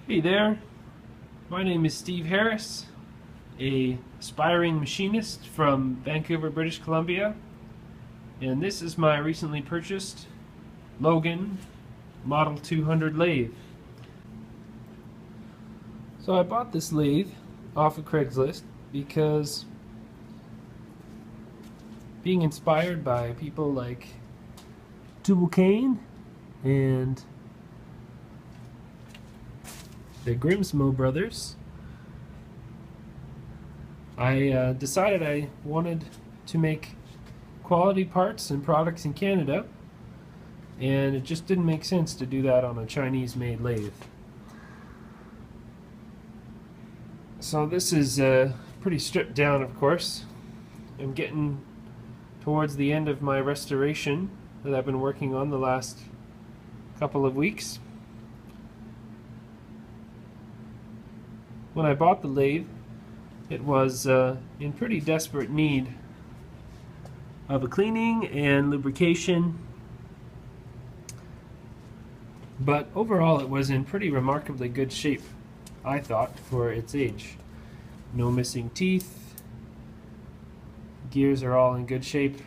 Hey there, my name is Steve Harris, a aspiring machinist from Vancouver, British Columbia, and this is my recently purchased Logan Model 200 lathe. So I bought this lathe off of Craigslist because being inspired by people like Tubal Cain and the Grimsmo brothers, I decided I wanted to make quality parts and products in Canada, and it just didn't make sense to do that on a Chinese-made lathe. So this is pretty stripped down, of course. I'm getting towards the end of my restoration that I've been working on the last couple of weeks. When I bought the lathe, it was in pretty desperate need of a cleaning and lubrication, but overall it was in pretty remarkably good shape, I thought, for its age. No missing teeth, gears are all in good shape,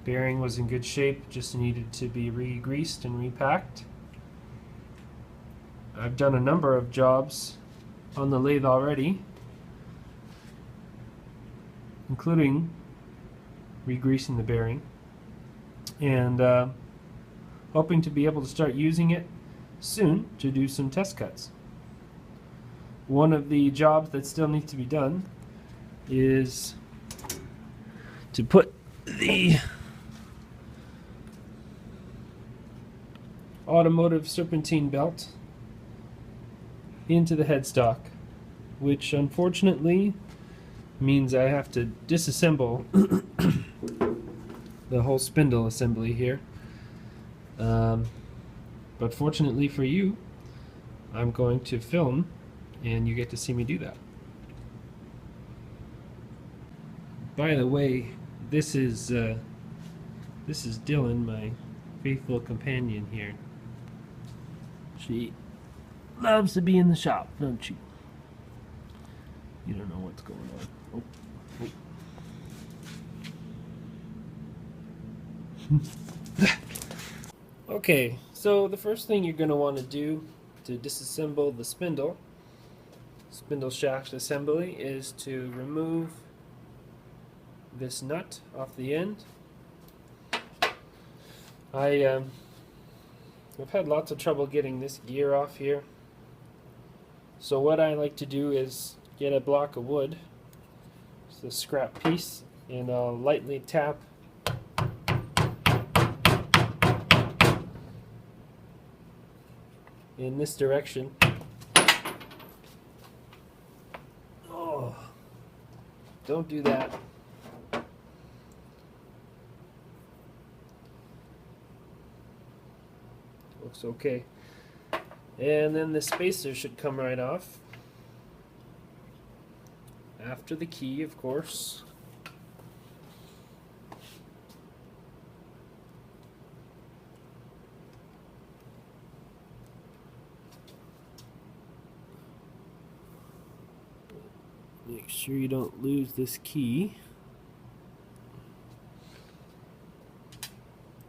bearing was in good shape, just needed to be re-greased and repacked. I've done a number of jobs on the lathe already, including re-greasing the bearing, and hoping to be able to start using it soon to do some test cuts. One of the jobs that still needs to be done is to put the automotive serpentine belt into the headstock, which unfortunately means I have to disassemble the whole spindle assembly here. But fortunately for you, I'm going to film and you get to see me do that. By the way, this is Dylan, my faithful companion here. She loves to be in the shop, don't you? You don't know what's going on. Oh. Okay, so the first thing you're going to want to do to disassemble the spindle shaft assembly is to remove this nut off the end. I've had lots of trouble getting this gear off here. So what I like to do is get a block of wood, it's a scrap piece, and I'll lightly tap in this direction. Oh, don't do that. Looks okay. And then the spacer should come right off. After the key, of course. Make sure you don't lose this key.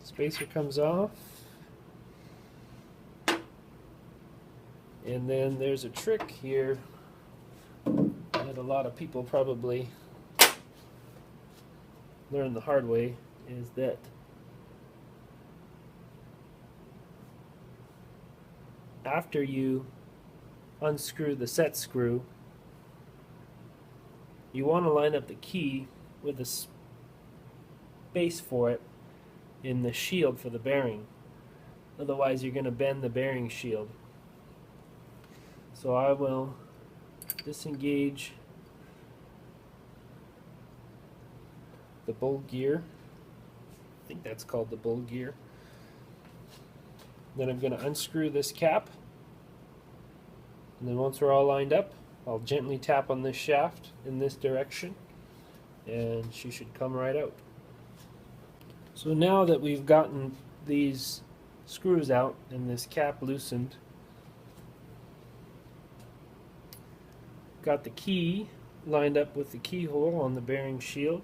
Spacer comes off. And then there's a trick here that a lot of people probably learn the hard way, is that after you unscrew the set screw, you want to line up the key with a space for it in the shield for the bearing. Otherwise you're going to bend the bearing shield. So I will disengage the bull gear. I think that's called the bull gear. Then I'm going to unscrew this cap. And then once we're all lined up, I'll gently tap on this shaft in this direction, and she should come right out. So now that we've gotten these screws out and this cap loosened, got the key lined up with the keyhole on the bearing shield.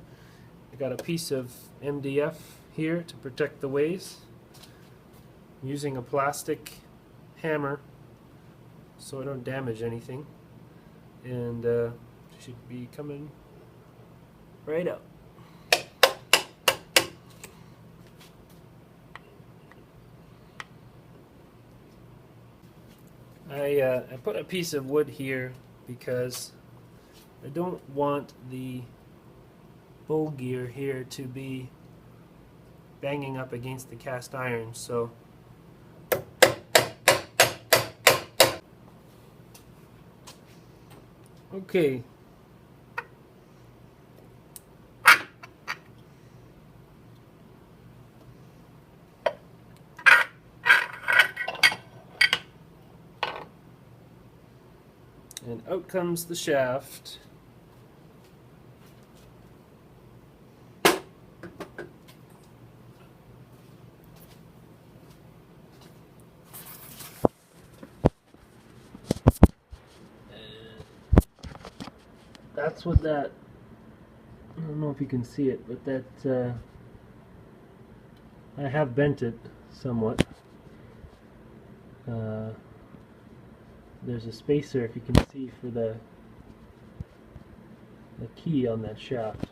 I got a piece of MDF here to protect the ways, using a plastic hammer so I don't damage anything, and should be coming right out. I put a piece of wood here because I don't want the bowl gear here to be banging up against the cast iron, so okay. And out comes the shaft. That's what that, I don't know if you can see it, but that I have bent it somewhat. There's a spacer, if you can see, for the key on that shaft.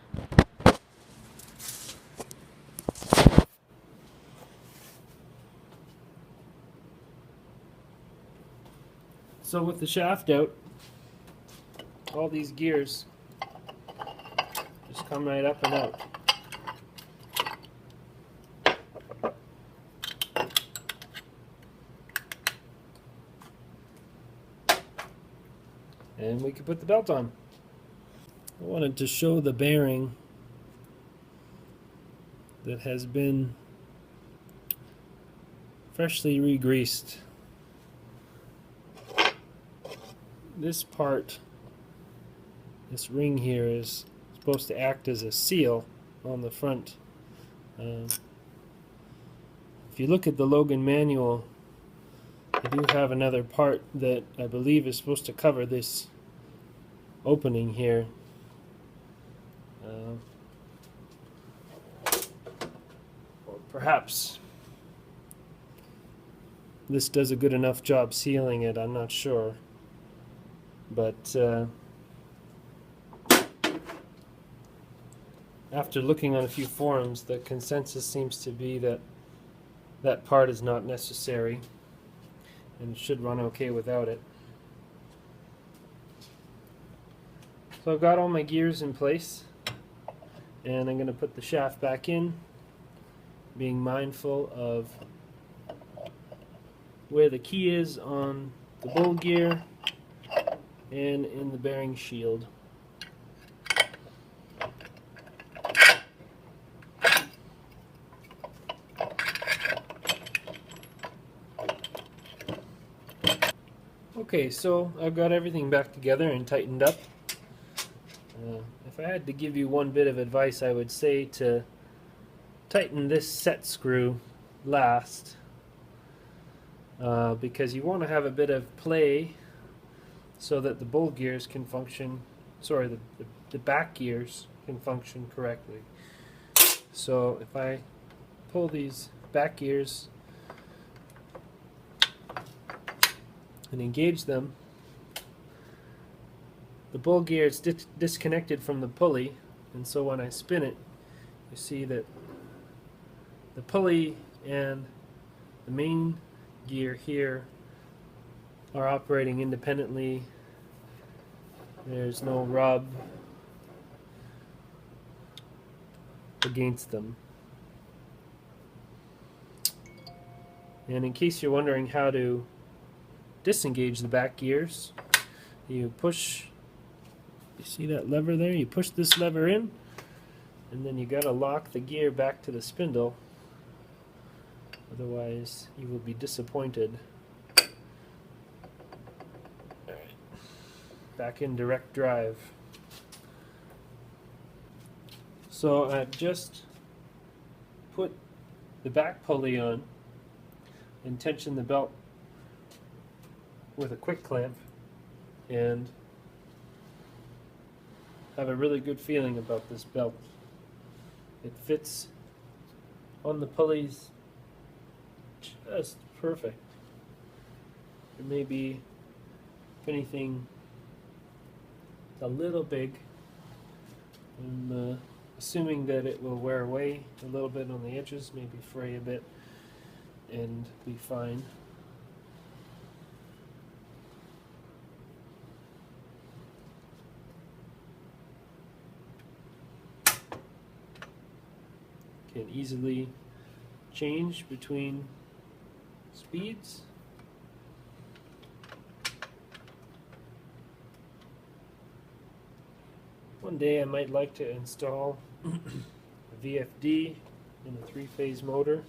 So with the shaft out, all these gears just come right up and out. And we can put the belt on. I wanted to show the bearing that has been freshly re-greased. This part, this ring here, is supposed to act as a seal on the front. If you look at the Logan manual, I do have another part that I believe is supposed to cover this opening here. Or perhaps this does a good enough job sealing it, I'm not sure. But after looking on a few forums, the consensus seems to be that that part is not necessary and should run okay without it. So I've got all my gears in place, and I'm going to put the shaft back in, being mindful of where the key is on the bowl gear and in the bearing shield. Okay, so I've got everything back together and tightened up. If I had to give you one bit of advice, I would say to tighten this set screw last, because you want to have a bit of play so that the bowl gears can function, the back gears can function correctly. So if I pull these back gears and engage them, the bowl gear is disconnected from the pulley, and so when I spin it, you see that the pulley and the main gear here are operating independently. There's no rub against them. And in case you're wondering how to disengage the back gears, you push, you see that lever there? You push this lever in, and then you gotta lock the gear back to the spindle. Otherwise, you will be disappointed. Alright. Back in direct drive. So I've just put the back pulley on and tension the belt with a quick clamp, and have a really good feeling about this belt. It fits on the pulleys just perfect. It may be, if anything, a little big. I'm assuming that it will wear away a little bit on the edges, maybe fray a bit, and be fine. Can easily change between speeds. One day I might like to install a VFD in a 3-phase motor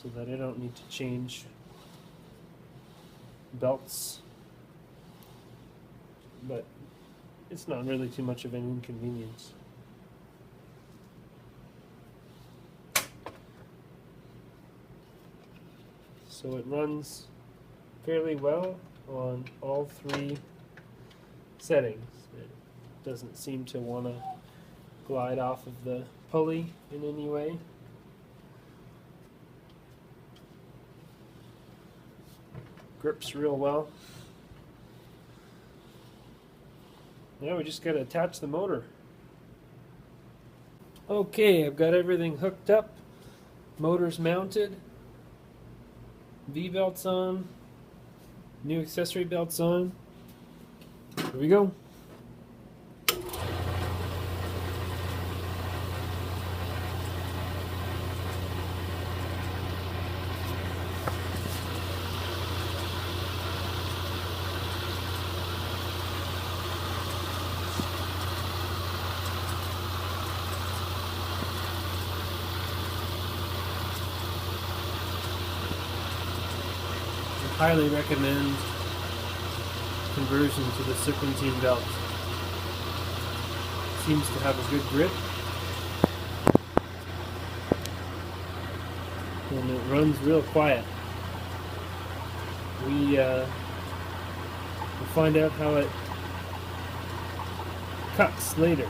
so that I don't need to change belts, but it's not really too much of an inconvenience. So it runs fairly well on all 3 settings. It doesn't seem to want to glide off of the pulley in any way. Grips real well. Now we just got to attach the motor. Okay, I've got everything hooked up. Motor's mounted. V-belts on. New accessory belts on. Here we go. Highly recommend conversion to the serpentine belt. Seems to have a good grip, and it runs real quiet. We'll find out how it cuts later.